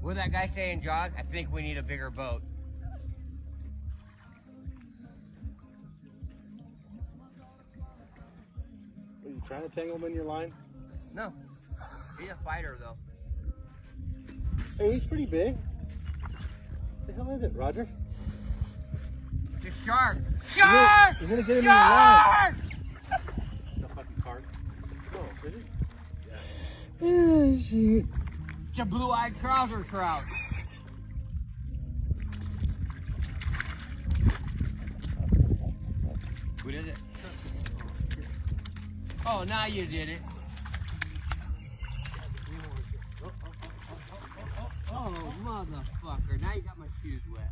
What that guy saying, Josh? I think we need a bigger boat. Are you trying to tangle him in your line? No. He's a fighter, though. Hey, he's pretty big. The hell is it, Roger? It's a shark! Shark! You're gonna get him in your line. Shark! It's a fucking carp. Oh, is it? Oh, shoot. It's a blue-eyed trouser trout. What is it? Oh, now you did it. Oh, motherfucker. Now you got my shoes wet.